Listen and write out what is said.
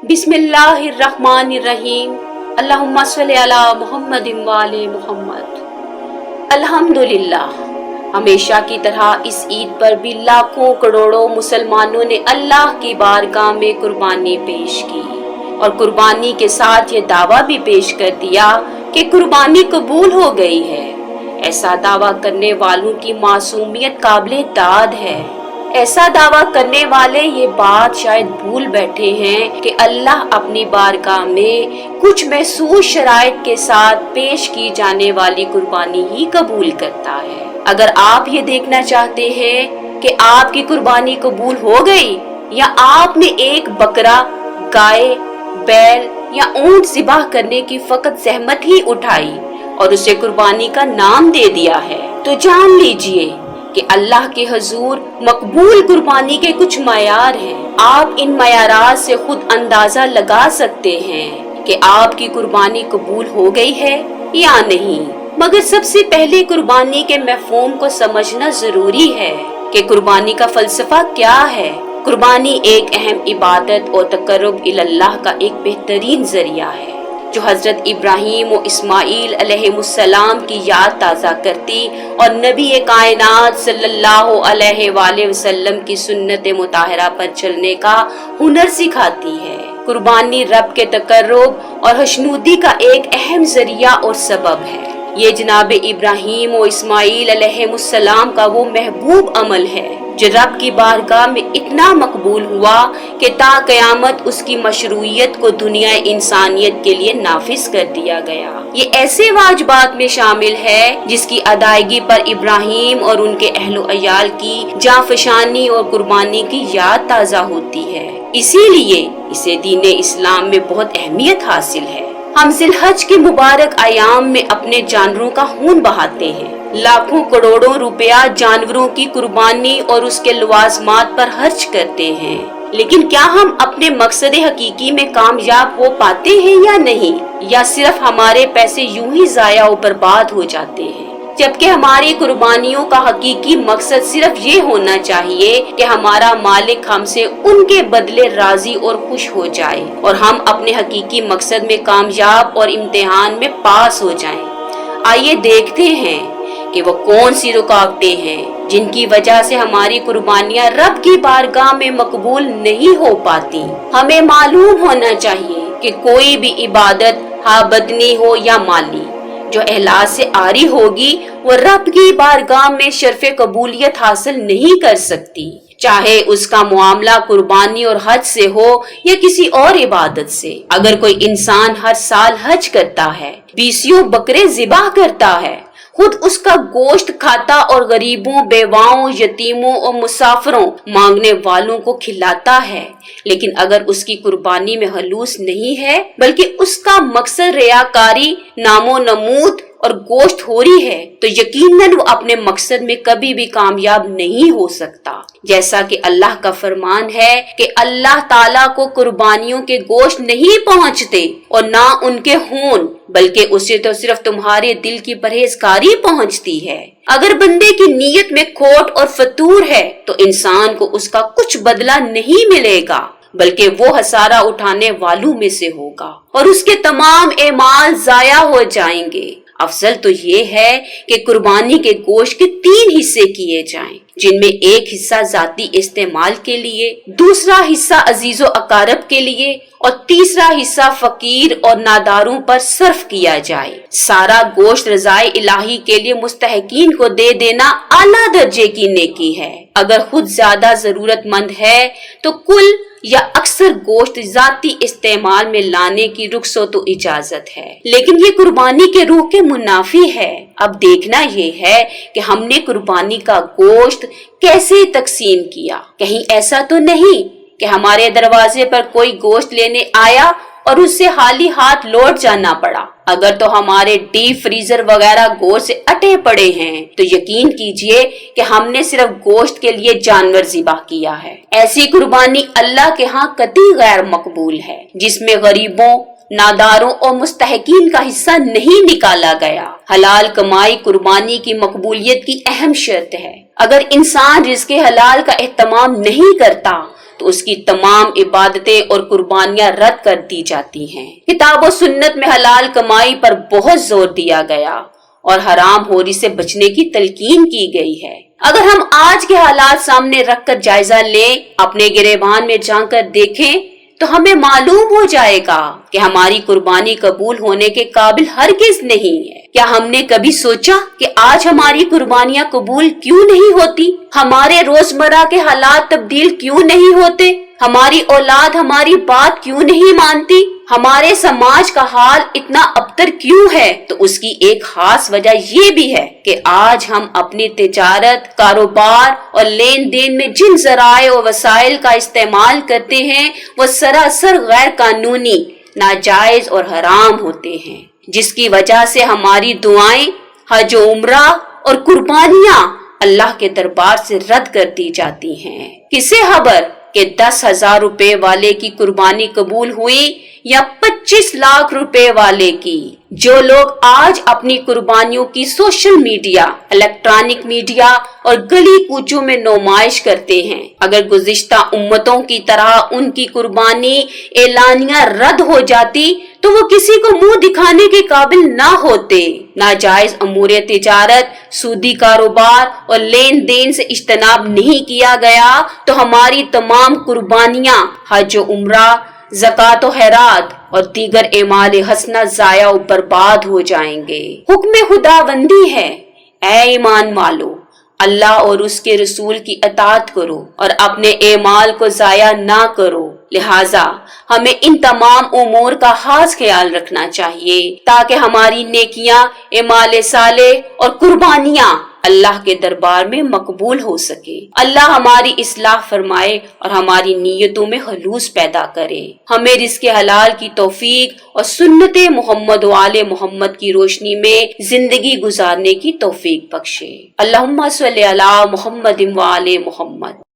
बिस्मिल्लाहिर्रहमानिर्रहीम। अल्लाहुम्मा सल्ली अला मुहम्मद व आले मुहम्मद। अल्हम्दुलिल्लाह, हमेशा की तरह इस ईद पर भी लाखों करोड़ों मुसलमानों ने अल्लाह की बारगाह में कुर्बानी पेश की और कुर्बानी के साथ ये दावा भी पेश कर दिया कि कुर्बानी कबूल हो गई है। ऐसा दावा करने वालों की मासूमियत काबिले दाद है। ऐसा दावा करने वाले ये बात शायद भूल बैठे हैं कि अल्लाह अपनी बारगाह में कुछ महसूस शराइत के साथ पेश की जाने वाली कुर्बानी ही कबूल करता है। अगर आप ये देखना चाहते हैं कि आपकी कुर्बानी कबूल हो गई या आपने एक बकरा, गाय, बैल या ऊंट ज़िबह करने की फकत जहमत ही उठाई और उसे कुर्बानी का नाम दे दिया है, तो जान लीजिए कि अल्लाह के हुजूर मकबूल कुर्बानी के कुछ मयार हैं। आप इन मयारात से खुद अंदाजा लगा सकते हैं कि आपकी कुर्बानी कबूल हो गई है या नहीं। मगर सबसे पहले कुर्बानी के मफ़हूम को समझना जरूरी है कि कुर्बानी का फलसफा क्या है। कुर्बानी एक अहम इबादत और तकर्रुब इल्लाह का एक बेहतरीन जरिया है जो हजरत इब्राहीम और इस्माईल अलैहिमुस्सलाम की याद ताज़ा करती और नबी कायनात सल्लल्लाहु अलैहि वसल्लम की सुन्नत मुताहरा पर चलने का हुनर सिखाती है। कुर्बानी रब के तकर्रुब और खुशनुदी का एक अहम जरिया और सबब है। ये जनाब इब्राहीम और इस्माईल अलैहिमुस्सलाम का वो महबूब अमल है जो रब की बारगाह में इतना मकबूल हुआ कि ता क़यामत उसकी मशरूइयत को दुनिया इंसानियत के लिए नाफिज कर दिया गया। ये ऐसे वाजिबात में शामिल है जिसकी अदायगी पर इब्राहीम और उनके अहलो अयाल की जाफशानी और कुर्बानी की याद ताज़ा होती है। इसीलिए इसे दीन इस्लाम में बहुत अहमियत हासिल है। हम जिलहज के मुबारक अयाम में अपने जानवरों का खून बहाते हैं। लाखों करोड़ों रुपया जानवरों की कुर्बानी और उसके लवाजमात पर खर्च करते हैं, लेकिन क्या हम अपने मकसद हकीकी में कामयाब हो पाते हैं या नहीं, या सिर्फ हमारे पैसे यूं ही जाया और बर्बाद हो जाते हैं। जबकि हमारी कुर्बानियों का हकीकी मकसद सिर्फ ये होना चाहिए कि हमारा मालिक हमसे उनके बदले राजी और खुश हो जाए और हम अपने हकीकी मकसद में कामयाब और इम्तिहान में पास हो जाएं। आइए देखते हैं कि वो कौन सी रुकावटें हैं जिनकी वजह से हमारी कुर्बानियां रब की बारगाह में मकबूल नहीं हो पाती। हमें मालूम होना चाहिए कि कोई भी इबादत हाँ बदनी हो या माली जो एहलास से आरी होगी वो रब की बारगाह में शर्फ़े कबूलियत हासिल नहीं कर सकती, चाहे उसका मामला कुर्बानी और हज से हो या किसी और इबादत से। अगर कोई इंसान हर साल हज करता है, बीसियों बकरे ज़िबह करता है, खुद उसका गोश्त खाता और गरीबों, बेवाओं, यतीमों और मुसाफिरों, मांगने वालों को खिलाता है, लेकिन अगर उसकी कुर्बानी में हलूस नहीं है बल्कि उसका मकसद रियाकारी, नामो नमूद और गोश्त खोरी है, तो यकीनन वो अपने मकसद में कभी भी कामयाब नहीं हो सकता। जैसा कि अल्लाह का फरमान है कि अल्लाह ताला को कुर्बानियों के गोश्त नहीं पहुँचते और ना उनके खून, बल्कि उसे तो सिर्फ तुम्हारे दिल की परहेजगारी पहुँचती है। अगर बंदे की नीयत में खोट और फतूर है तो इंसान को उसका कुछ बदला नहीं मिलेगा, बल्कि वो हसारा उठाने वालों में से होगा और उसके तमाम एमाल जाया हो जाएंगे। अफजल तो ये है कि कुर्बानी के गोश्त के 3 हिस्से किए जाएं, जिनमें एक हिस्सा जाती इस्तेमाल के लिए, दूसरा हिस्सा अजीजो अकारब के लिए और तीसरा हिस्सा फकीर और नादारों पर सर्फ किया जाए। सारा गोश्त रज़ाए इलाही के लिए मुस्तहकीन को दे देना आला दर्जे की नेकी है। अगर खुद ज्यादा जरूरतमंद है तो कुल या अक्सर गोश्त जाती इस्तेमाल में लाने की रुख्सत तो इजाजत है, लेकिन ये कुर्बानी के रूह के मुनाफी है। अब देखना ये है कि हमने कुर्बानी का गोश्त कैसे तकसीम किया। कहीं ऐसा तो नहीं कि हमारे दरवाजे पर कोई गोश्त लेने आया और उससे खाली हाथ लौट जाना पड़ा। अगर तो हमारे डीप फ्रीजर वगैरह गोश्त से अटे पड़े हैं तो यकीन कीजिए कि हमने सिर्फ गोश्त के लिए जानवर ज़िबह किया है। ऐसी कुर्बानी अल्लाह के यहाँ कतई गैर मकबूल है, जिसमें गरीबों, नादारों और मुस्तहकीन का हिस्सा नहीं निकाला गया। हलाल कमाई कुर्बानी की मकबूलियत की अहम शर्त है। अगर इंसान रिज़्क़े हलाल का एहतमाम नहीं करता تو اس کی تمام عبادتیں اور قربانیاں رد کر دی جاتی ہیں۔ کتاب و سنت میں حلال کمائی پر بہت زور دیا گیا اور حرام خوری سے بچنے کی تلقین کی گئی ہے۔ اگر ہم آج کے حالات سامنے رکھ کر جائزہ لیں، اپنے گریبان میں جھانک کر دیکھیں تو ہمیں معلوم ہو جائے گا کہ ہماری قربانی قبول ہونے کے قابل ہرگز نہیں ہے۔ کیا ہم نے کبھی سوچا کہ آج ہماری قربانیاں قبول کیوں نہیں ہوتی؟ ہمارے روزمرہ کے حالات تبدیل کیوں نہیں ہوتے؟ ہماری اولاد ہماری بات کیوں نہیں مانتی؟ ہمارے سماج کا حال اتنا ابتر کیوں ہے؟ تو اس کی ایک خاص وجہ یہ بھی ہے کہ آج ہم اپنی تجارت، کاروبار اور لین دین میں جن ذرائع و وسائل کا استعمال کرتے ہیں وہ سراسر غیر قانونی، ناجائز اور حرام ہوتے ہیں، جس کی وجہ سے ہماری دعائیں، حج و عمرہ اور قربانیاں اللہ کے دربار سے رد کر دی جاتی ہیں۔ کسے خبر کہ 10,000 روپے والے کی قربانی قبول ہوئی یا 25 لاکھ روپے والے کی؟ جو لوگ آج اپنی قربانیوں کی سوشل میڈیا، الیکٹرانک میڈیا اور گلی کوچوں میں نمائش کرتے ہیں، اگر گزشتہ امتوں کی طرح ان کی قربانی اعلانیہ رد ہو جاتی تو وہ کسی کو منہ دکھانے کے قابل نہ ہوتے۔ ناجائز امور تجارت، سودی کاروبار اور لین دین سے اجتناب نہیں کیا گیا تو ہماری تمام قربانیاں، حج و عمرہ، زکوٰۃ و خیرات اور دیگر اعمال حسنہ ضائع و برباد ہو جائیں گے۔ حکم خداوندی ہے، اے ایمان والو، اللہ اور اس کے رسول کی اطاعت کرو اور اپنے اعمال کو ضائع نہ کرو۔ لہٰذا ہمیں ان تمام امور کا خاص خیال رکھنا چاہیے تاکہ ہماری نیکیاں، اعمال صالح اور قربانیاں اللہ کے دربار میں مقبول ہو سکے۔ اللہ ہماری اصلاح فرمائے اور ہماری نیتوں میں خلوص پیدا کرے۔ ہمیں رزق حلال کی توفیق اور سنت محمد و آل محمد کی روشنی میں زندگی گزارنے کی توفیق بخشے۔ اللہم صلی علی محمد و آل محمد۔